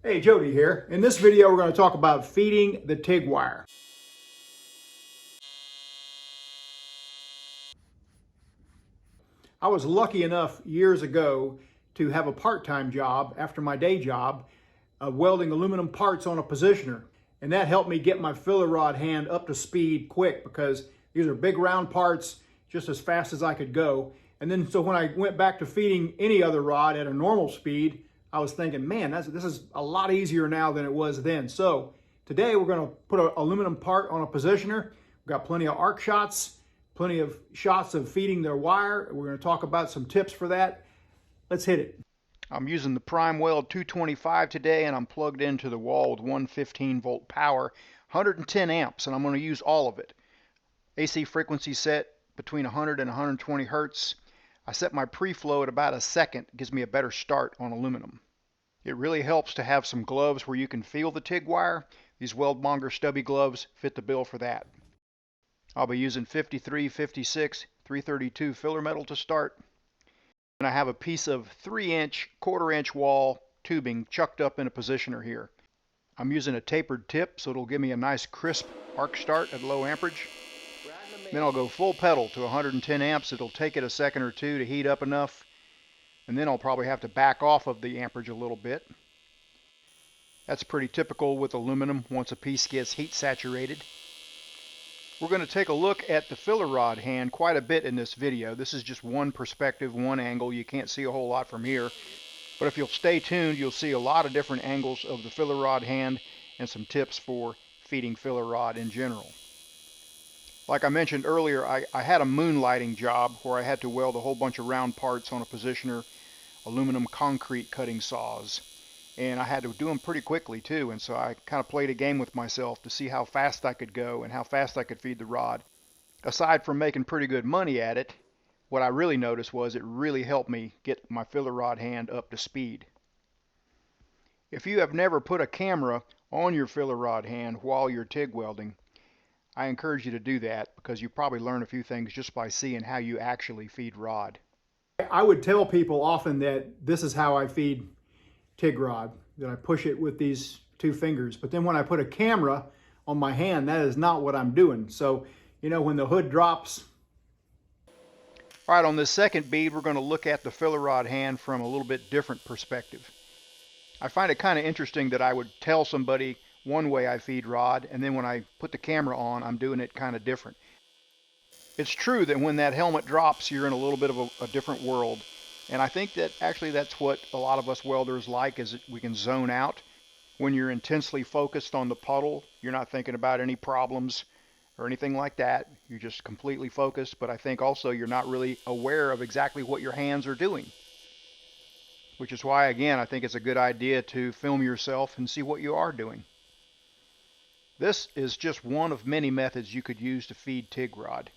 Hey, Jody here. In this video, we're going to talk about feeding the TIG wire. I was lucky enough years ago to have a part-time job after my day job welding aluminum parts on a positioner. And that helped me get my filler rod hand up to speed quick because these are big round parts just as fast as I could go. And then so when I went back to feeding any other rod at a normal speed, I was thinking, man, this is a lot easier now than it was then. So today we're going to put an aluminum part on a positioner. We've got plenty of arc shots, plenty of shots of feeding their wire. We're going to talk about some tips for that. Let's hit it. I'm using the Prime Weld 225 today, and I'm plugged into the wall with 115 volt power, 110 amps, and I'm going to use all of it. AC frequency set between 100 and 120 hertz. I set my pre-flow at about a second. It gives me a better start on aluminum. It really helps to have some gloves where you can feel the TIG wire. These Weldmonger stubby gloves fit the bill for that. I'll be using 53, 56, 332 filler metal to start. And I have a piece of 3-inch, quarter-inch wall tubing chucked up in a positioner here. I'm using a tapered tip so it'll give me a nice crisp arc start at low amperage. Then I'll go full pedal to 110 amps. It'll take it a second or two to heat up enough. And then I'll probably have to back off of the amperage a little bit. That's pretty typical with aluminum once a piece gets heat saturated. We're going to take a look at the filler rod hand quite a bit in this video. This is just one perspective, one angle. You can't see a whole lot from here. But if you'll stay tuned, you'll see a lot of different angles of the filler rod hand and some tips for feeding filler rod in general. Like I mentioned earlier, I had a moonlighting job where I had to weld a whole bunch of round parts on a positioner, aluminum concrete cutting saws. And I had to do them pretty quickly too, and so I kind of played a game with myself to see how fast I could go and how fast I could feed the rod. Aside from making pretty good money at it, what I really noticed was it really helped me get my filler rod hand up to speed. If you have never put a camera on your filler rod hand while you're TIG welding, I encourage you to do that because you probably learn a few things just by seeing how you actually feed rod. I would tell people often that this is how I feed TIG rod, that I push it with these two fingers. But then when I put a camera on my hand, that is not what I'm doing. So, you know, when the hood drops. All right, on this second bead, we're going to look at the filler rod hand from a little bit different perspective. I find it kind of interesting that I would tell somebody one way I feed rod, and then when I put the camera on, I'm doing it kind of different. It's true that when that helmet drops, you're in a little bit of a different world. And I think that actually that's what a lot of us welders like, is that we can zone out. When you're intensely focused on the puddle, you're not thinking about any problems or anything like that. You're just completely focused, but I think also you're not really aware of exactly what your hands are doing. Which is why, again, I think it's a good idea to film yourself and see what you are doing. This is just one of many methods you could use to feed TIG rod.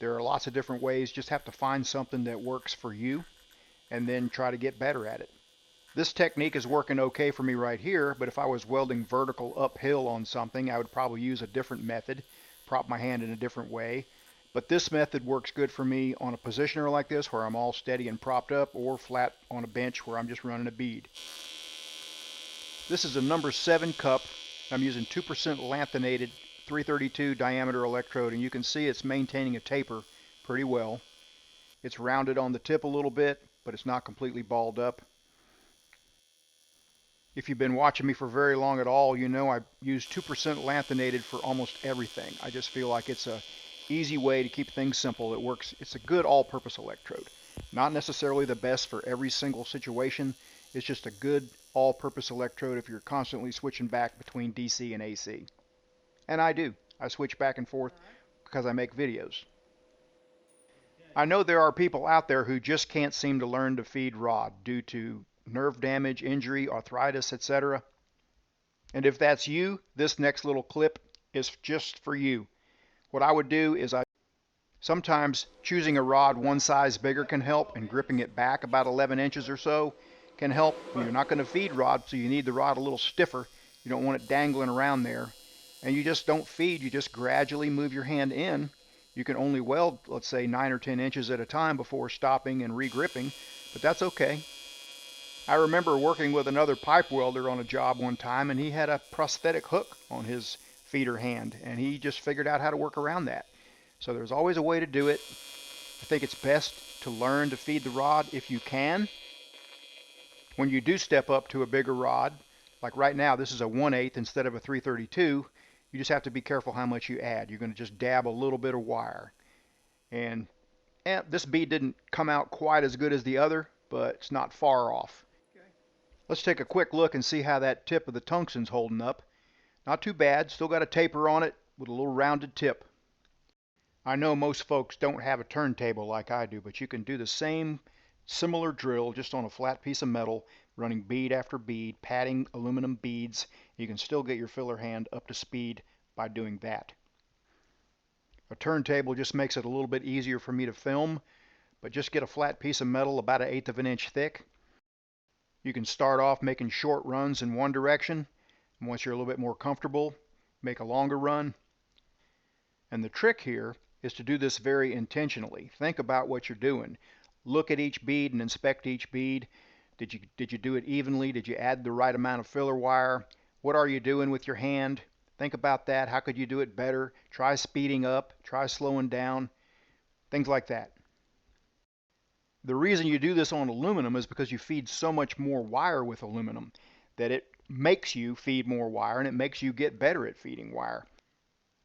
There are lots of different ways. Just have to find something that works for you and then try to get better at it. This technique is working okay for me right here, but if I was welding vertical uphill on something, I would probably use a different method, prop my hand in a different way. But this method works good for me on a positioner like this where I'm all steady and propped up, or flat on a bench where I'm just running a bead. This is a number 7 cup. I'm using 2% lanthanated 332 diameter electrode, and you can see it's maintaining a taper pretty well. It's rounded on the tip a little bit, but it's not completely balled up. If you've been watching me for very long at all, you know I use 2% lanthanated for almost everything. I just feel like it's a easy way to keep things simple. It works. It's a good all-purpose electrode. Not necessarily the best for every single situation. It's just a good all-purpose electrode if you're constantly switching back between DC and AC. And I do. I switch back and forth because I make videos. I know there are people out there who just can't seem to learn to feed rod due to nerve damage, injury, arthritis, etc. And if that's you, this next little clip is just for you. What I would do is sometimes choosing a rod one size bigger can help, and gripping it back about 11 inches or so can help. You're not going to feed rod, so you need the rod a little stiffer. You don't want it dangling around there. And you just don't feed, you just gradually move your hand in. You can only weld, let's say, 9 or 10 inches at a time before stopping and re-gripping, but that's okay. I remember working with another pipe welder on a job one time, and he had a prosthetic hook on his feeder hand, and he just figured out how to work around that. So there's always a way to do it. I think it's best to learn to feed the rod if you can. When you do step up to a bigger rod, like right now this is a 1/8 instead of a 332, you just have to be careful how much you add. You're going to just dab a little bit of wire. And this bead didn't come out quite as good as the other, but it's not far off. Okay. Let's take a quick look and see how that tip of the tungsten's holding up. Not too bad, still got a taper on it with a little rounded tip. I know most folks don't have a turntable like I do, but you can do the same similar drill just on a flat piece of metal, running bead after bead, patting aluminum beads. You can still get your filler hand up to speed by doing that. A turntable just makes it a little bit easier for me to film, but just get a flat piece of metal about 1/8 of an inch thick. You can start off making short runs in one direction, and once you're a little bit more comfortable, make a longer run. And the trick here is to do this very intentionally. Think about what you're doing. Look at each bead and inspect each bead. Did you do it evenly? Did you add the right amount of filler wire? What are you doing with your hand? Think about that. How could you do it better? Try speeding up, try slowing down, things like that. The reason you do this on aluminum is because you feed so much more wire with aluminum that it makes you feed more wire, and it makes you get better at feeding wire.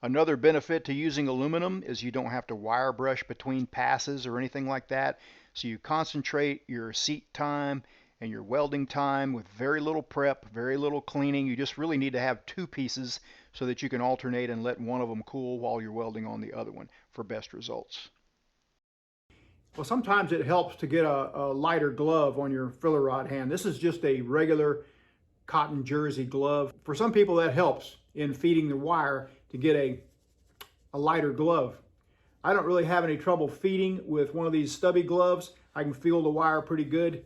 Another benefit to using aluminum is you don't have to wire brush between passes or anything like that. So you concentrate your seat time and your welding time with very little prep, very little cleaning. You just really need to have two pieces so that you can alternate and let one of them cool while you're welding on the other one for best results. Well, sometimes it helps to get a lighter glove on your filler rod hand. This is just a regular cotton jersey glove. For some people that helps in feeding the wire to get a lighter glove. I don't really have any trouble feeding with one of these stubby gloves. I can feel the wire pretty good,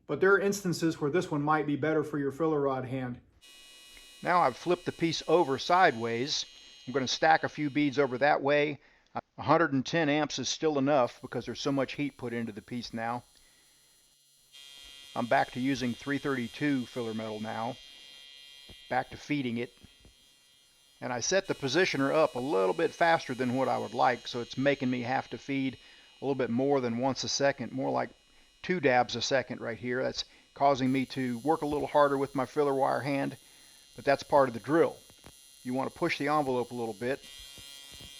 but there are instances where this one might be better for your filler rod hand. Now I've flipped the piece over sideways. I'm going to stack a few beads over that way. 110 amps is still enough because there's so much heat put into the piece now. I'm back to using 332 filler metal now, back to feeding it. And I set the positioner up a little bit faster than what I would like, so it's making me have to feed a little bit more than once a second, more like 2 dabs a second right here. That's causing me to work a little harder with my filler wire hand, but that's part of the drill. You want to push the envelope a little bit.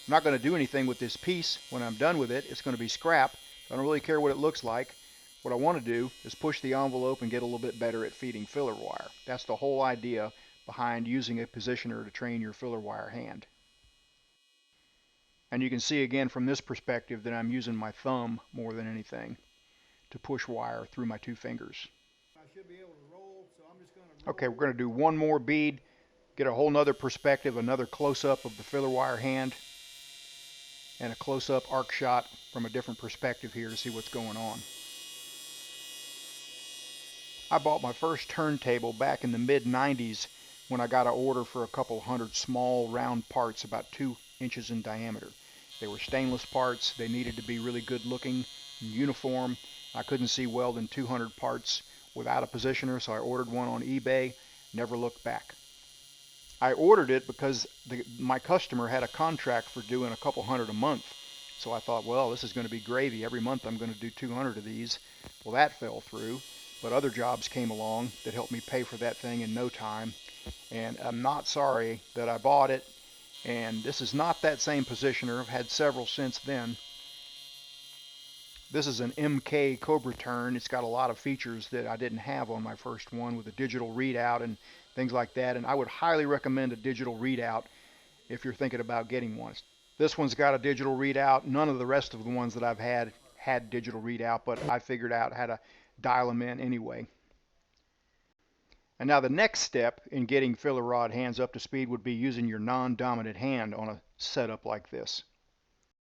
I'm not going to do anything with this piece. When I'm done with it, it's going to be scrap. I don't really care what it looks like. What I want to do is push the envelope and get a little bit better at feeding filler wire. That's the whole idea behind using a positioner to train your filler wire hand. And you can see again from this perspective that I'm using my thumb more than anything to push wire through my 2 fingers. I should be able to roll, so I'm just going to roll. Okay, we're going to do one more bead, get a whole nother perspective, another close-up of the filler wire hand, and a close-up arc shot from a different perspective here to see what's going on. I bought my first turntable back in the mid-90s when I got an order for a couple hundred small round parts about 2 inches in diameter. They were stainless parts. They needed to be really good looking and uniform. I couldn't see welding 200 parts without a positioner, so I ordered one on eBay, never looked back. I ordered it because my customer had a contract for doing a couple hundred a month. So I thought, well, this is going to be gravy. Every month I'm going to do 200 of these. Well, that fell through, but other jobs came along that helped me pay for that thing in no time. And I'm not sorry that I bought it. And this is not that same positioner. I've had several since then. This is an MK Cobra turn. It's got a lot of features that I didn't have on my first one, with a digital readout and things like that. And I would highly recommend a digital readout if you're thinking about getting one. This one's got a digital readout. None of the rest of the ones that I've had digital readout, but I figured out how to dial them in anyway. And now the next step in getting filler rod hands up to speed would be using your non-dominant hand on a setup like this.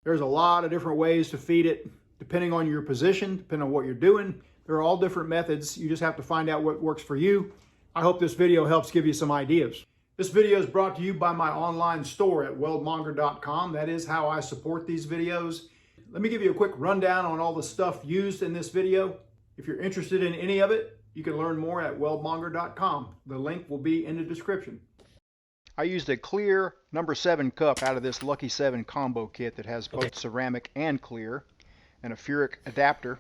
There's a lot of different ways to feed it, depending on your position, depending on what you're doing. There are all different methods. You just have to find out what works for you. I hope this video helps give you some ideas. This video is brought to you by my online store at weldmonger.com. That is how I support these videos. Let me give you a quick rundown on all the stuff used in this video. If you're interested in any of it, You can learn more at weldmonger.com. The link will be in the description. I used a clear number 7 cup out of this Lucky 7 combo kit that has both ceramic and clear, and a furic adapter.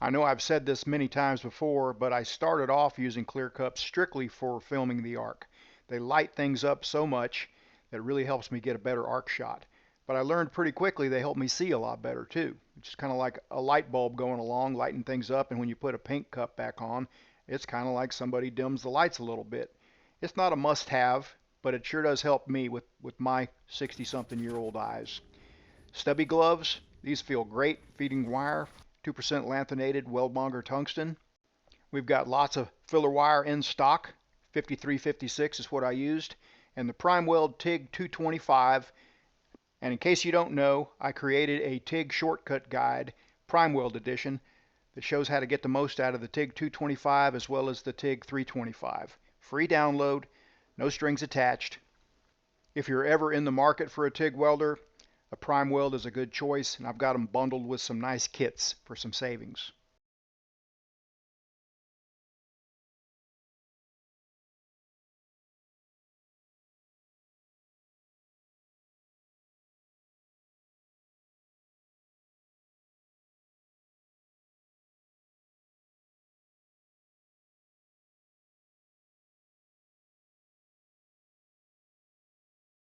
I know I've said this many times before, but I started off using clear cups strictly for filming the arc. They light things up so much that it really helps me get a better arc shot. But I learned pretty quickly they help me see a lot better too. It's just kind of like a light bulb going along, lighting things up, and when you put a pink cup back on, it's kind of like somebody dims the lights a little bit. It's not a must-have, but it sure does help me with my 60-something-year-old eyes. Stubby gloves, these feel great, feeding wire, 2% lanthanated Weldmonger tungsten. We've got lots of filler wire in stock, 5356 is what I used, and the Prime Weld TIG 225. And in case you don't know, I created a TIG shortcut guide, Prime Weld edition, that shows how to get the most out of the TIG 225 as well as the TIG 325. Free download, no strings attached. If you're ever in the market for a TIG welder, a Prime Weld is a good choice, and I've got them bundled with some nice kits for some savings.